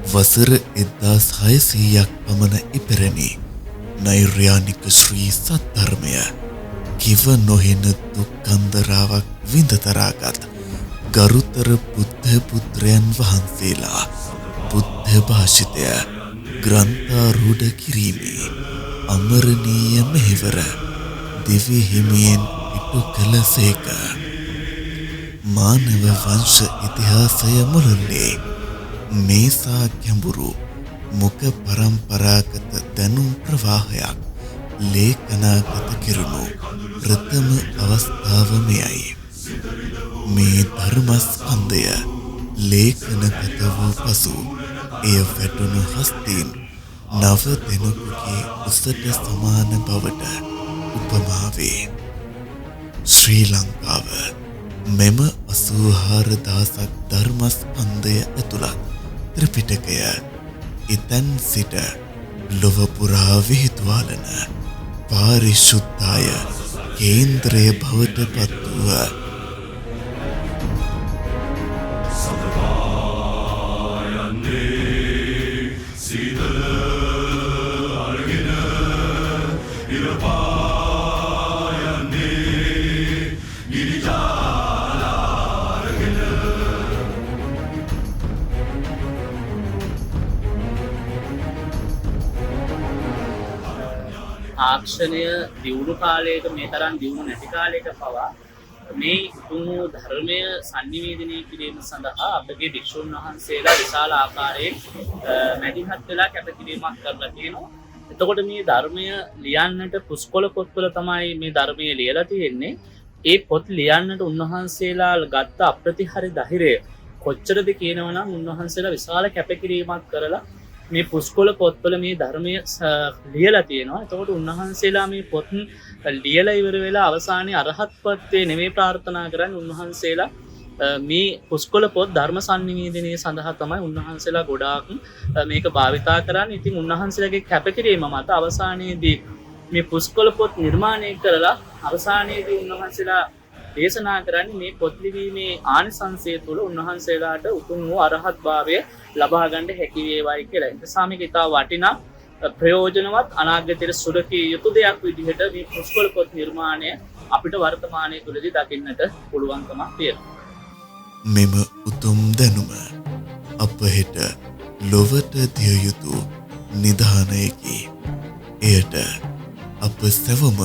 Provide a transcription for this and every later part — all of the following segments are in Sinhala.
වසර 1600ක් පමණ ඉපැරණි නෛර්යානික ශ්‍රී සද්ධර්මය කිව නොහෙන දුක්ඛන්දරාවක් විඳතරාගත් ගරුතර බුද්ධ පුත්‍රයන් වහන්සේලා බුද්ධ භාෂිතය ග්‍රන්ථාරූඪ කිරීමේ අමරණීය මෙහෙවර දිව්‍ය හිමියෙන් ඉටු කළසේක. මානව වංශ ඉතිහාසය මුළුල්ලේ මේසා ගැඹුරු මුඛ පරම්පරාගත දැනුම් ප්‍රවාහයක් ලේඛනාගත කෙරුණු ප්‍රථම අවස්ථාව මෙයයි. මේ ධර්මස්කන්ධය ලේඛනගත වූ පසු එය වැටුණු හස්තීන් නව දෙනෙකුගේ උසට සමාන බවට උපමා වේ. ශ්‍රී ලංකාව මෙම 84000ක් ධර්මස්කන්ධය ඇතුළත් ත්‍රිපිටකය එතැන් සිට ලොව පුරා විහිදුවාලන පාරිශුද්ධාය කේන්ද්‍රය බවට පත් වූ තාක්ෂණය දියුණු කාලයක මේ තරම් දියුණු නැති කාලයක පවා මේ උතුම් ධර්මය sannivedanaya කිරීම සඳහා අපගේ භික්ෂුන් වහන්සේලා විශාල ආකාරයෙන් මැදිහත් වෙලා කැපකිරීමක් කරලා තියෙනවා. එතකොට මේ ධර්මය ලියන්නට පුස්කොළ පොත්වල තමයි මේ ධර්මය ලියලා තියෙන්නේ. ඒ පොත් ලියන්නට උන්වහන්සේලා ගත්ත අප්‍රතිහාර ධෛර්යය කොච්චරද කියනවනම් උන්වහන්සේලා විශාල කැපකිරීමක් කරලා මේ පුස්කොළ පොත්වල මේ ධර්මය ලියලා තියෙනවා. එතකොට උන්වහන්සේලා මේ පොත් ලියලා ඉවර වෙලා අවසානයේ අරහත් පත්වේ නෙමෙයි ප්‍රාර්ථනා කරන්නේ. උන්වහන්සේලා මේ පුස්කොළ පොත් ධර්ම sannivedanaya සඳහා තමයි උන්වහන්සේලා ගොඩාක් මේක භාවිතා කරන්නේ. ඉතින් උන්වහන්සේලාගේ කැපකිරීම මත අවසානයේදී මේ පුස්කොළ පොත් නිර්මාණය කරලා අවසානයේදී උන්වහන්සේලා දේශනා කරන්නේ මේ පොත් ලිවීමේ ආනිසංසය තුළ උන්වහන්සේලාට උතුම් වූ අරහත් භාවය ලබා ගන්න හැකි වේවයි කියලා. ඒ නිසා මේක ඉතා වටිනා ප්‍රයෝජනවත් අනාගතයේ සුරකිය යුතු දෙයක් විදිහට මේ පුස්කොළ පොත් නිර්මාණය අපිට වර්තමානයේ තුලදී දකින්නට පුළුවන්කමක් තියෙනවා. මෙම උතුම් දැනුම අප හෙට ලොවට දිය යුතු නිධානයකි. එයට අප සැවම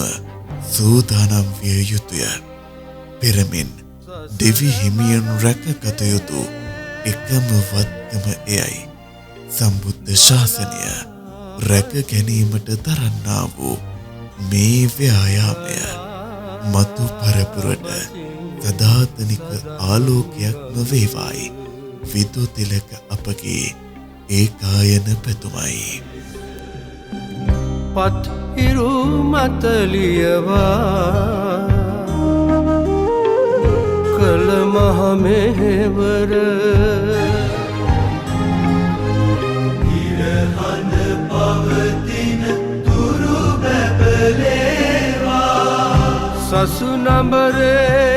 සූදානම් විය යුතුය. පෙරමින් දෙවි හිමියන් රැකගත යුතු එකම වත්කම එයයි. සම්බුද්ධ ශාසනය රැක ගැනීමට දරන්නා වූ මේ ව්‍යායාමය මතු පරපුරට සදාතනික ආලෝකයක්ම වේවායි විදුතිලක අපගේ ඒකායන පැතුමයි. පත් හිරු මතලියවා කළ මහමෙහෙවර ඉරහඳ පවතින තුරු බැබලේවා සසුනබරේ